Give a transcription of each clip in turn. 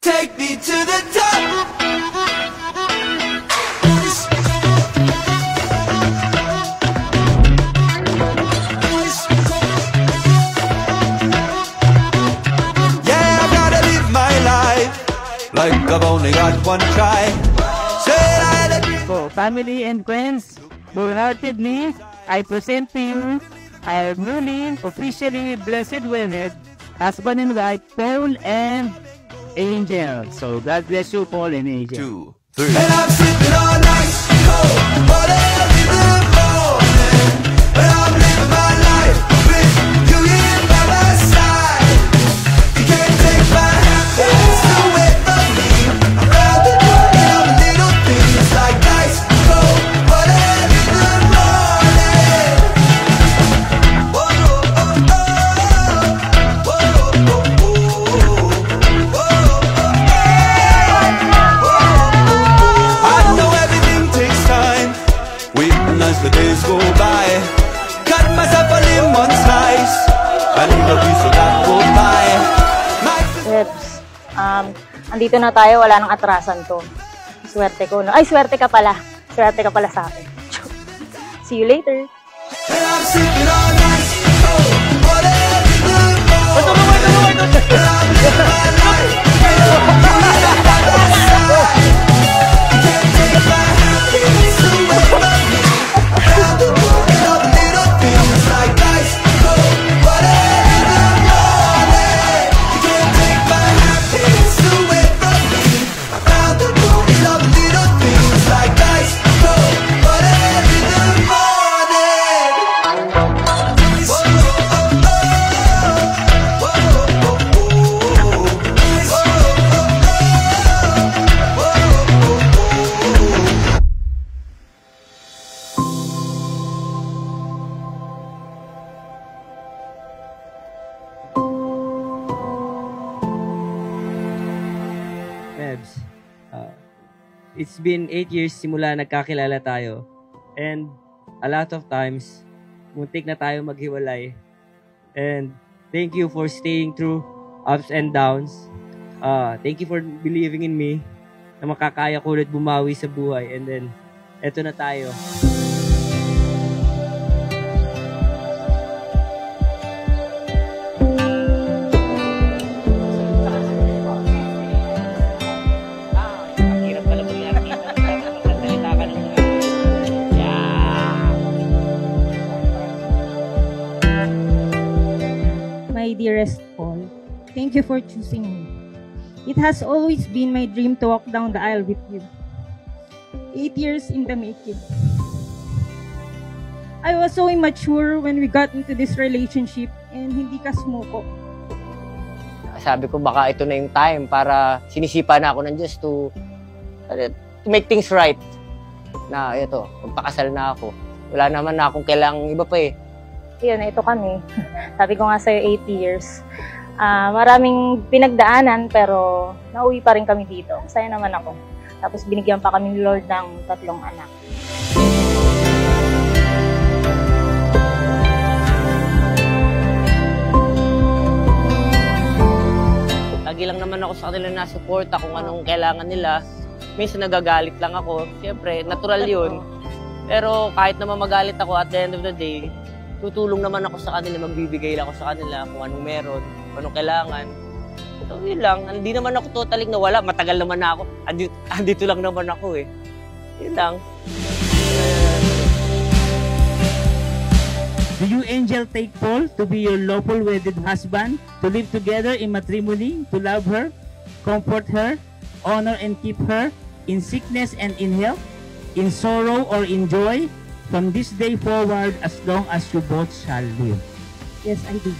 take me to the top. Yeah, I gotta live my life like I've only got one try. Said I had a dream. For family and friends who hearted me, I present to you our newly officially blessed wedded husband and wife, Paul and Angel. So God bless you, Paul and Angel. 2, 3. And I'm sipping on ice cold water in the morning, and I'm living my life with you here by my side. You can't take my happiness away from me. Around the world, I'm little things like ice cold water in the morning. Whoa, oh, oh, whoa, oh, oh, whoa, I know everything takes time, waiting as the days go by. Cut myself a lemon slice, I need a piece of that goodbye. Rebs, andito na tayo, wala nang atrasan to. Swerte ko, no? Ay, swerte ka pala. Swerte ka pala sa akin. See you later. And I'm sipping on ice cold water in the morning, and I'm living my life with you here by my side. You can't take my happiness away from me. Around the world, I'm little things like ice cold water in the morning. You can't take my happiness away from me. Around the world, I'm little things like ice cold water in the morning. Whoa, oh, oh, whoa, oh, oh, Mebs, it's been 8 years simula nagkakilala tayo. And a lot of times, muntik na tayo maghiwalay. And thank you for staying through ups and downs. Thank you for believing in me na makakaya ko ulit bumawi sa buhay. And then, eto na tayo. My dearest Paul, thank you for choosing me. It has always been my dream to walk down the aisle with you. 8 years in the making. I was so immature when we got into this relationship and hindi ka sumuko. Sabi ko baka ito na yung time para sinisipa na ako ng Diyos to make things right. Na ito, magpakasal na ako. Wala naman na akong kailangang iba pa eh. Yun, ito kami. Sabi ko nga sa'yo, 8 years. Maraming pinagdaanan, pero nauwi pa rin kami dito. Masaya naman ako. Tapos binigyan pa kami ni Lord ng 3 anak. Lagi lang naman ako sa kanila na support kung anong kailangan nila. Minsan nagagalit lang ako. Siyempre, natural yun. Pero kahit naman magalit ako at the end of the day, tutulong naman ako sa kanila, magbibigay lang ako sa kanila kung anong meron, kung anong kailangan. So, yun lang. Hindi naman ako totaling nawala. Matagal naman na ako. Andito lang naman ako eh. Yun lang. Do you, Angel, take Paul to be your lawful wedded husband, to live together in matrimony, to love her, comfort her, honor and keep her, in sickness and in health, in sorrow or in joy, from this day forward as long as you both shall live? Yes, I do.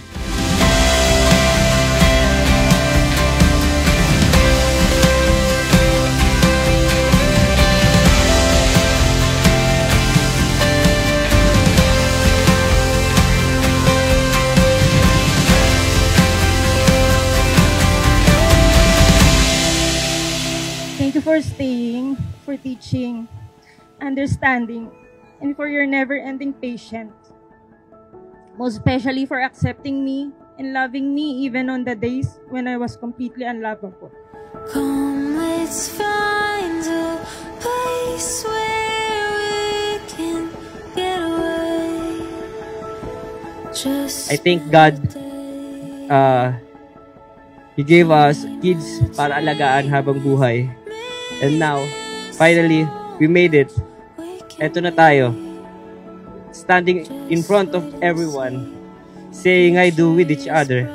Thank you for staying, for teaching, understanding, and for your never-ending patience. Most especially for accepting me and loving me even on the days when I was completely unlovable. Come, let's find a place where we can get away. Just I thank God He gave us kids para alagaan habang buhay. And now, finally, we made it. Eto na tayo. Standing in front of everyone, saying I do with each other.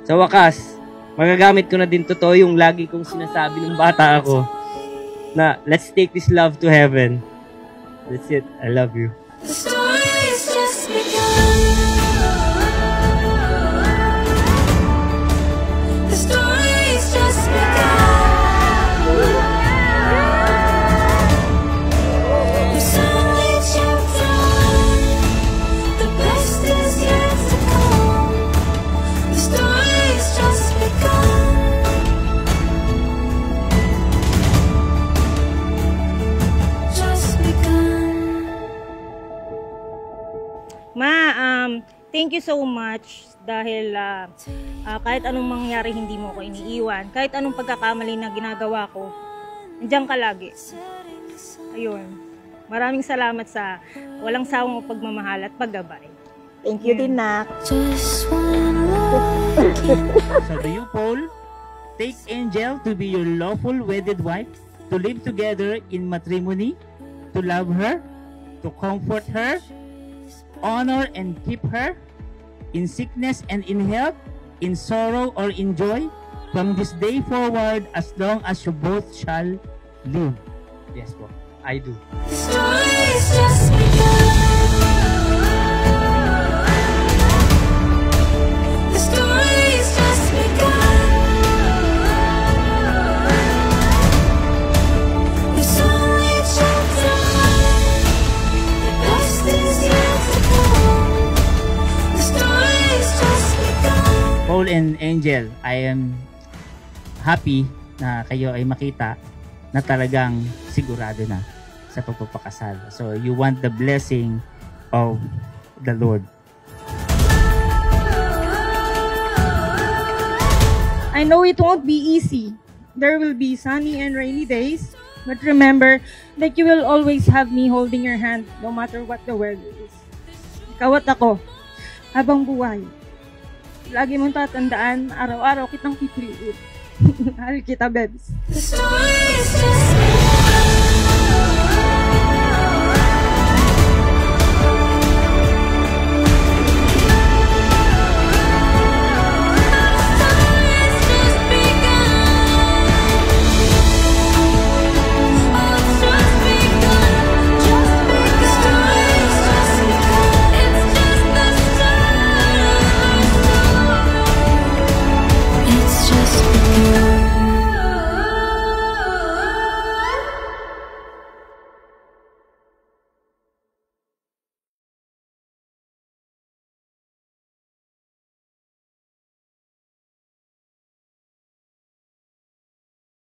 Sa wakas, magagamit ko na din totoo yung lagi kong sinasabi nung bata ako na let's take this love to heaven. That's it. I love you. the story's just begun. The story's just begun. It's only chapter one. The best is yet to come. The story's just begun. Just begun. Thank you so much dahil kahit anong mangyari hindi mo ko iniiwan. Kahit anong pagkakamali na ginagawa ko, nandiyan ka lagi. Ayun. Maraming salamat sa walang sawang pagmamahal at paggabay. Thank you din, Nak. Just one look. So do you, Paul, take Angel to be your lawful wedded wife, to live together in matrimony, to love her, to comfort her, honor and keep her, in sickness and in health, in sorrow or in joy, from this day forward as long as you both shall live? Yes po. I do. The story's just begun. The story's just begun. It's only chapter one. The best is yet to come. The story's just begun. Paul and Angel, I am happy na kayo ay makita na talagang sigurado na sa pagpapakasal. So you want the blessing of the Lord. I know it won't be easy. There will be sunny and rainy days. But remember that you will always have me holding your hand no matter what the weather is. Ikaw at ako, habang buhay. Lagi mong tatandaan, araw-araw kitang pipiliin. Mahal kita, Bebs. The story's just begun.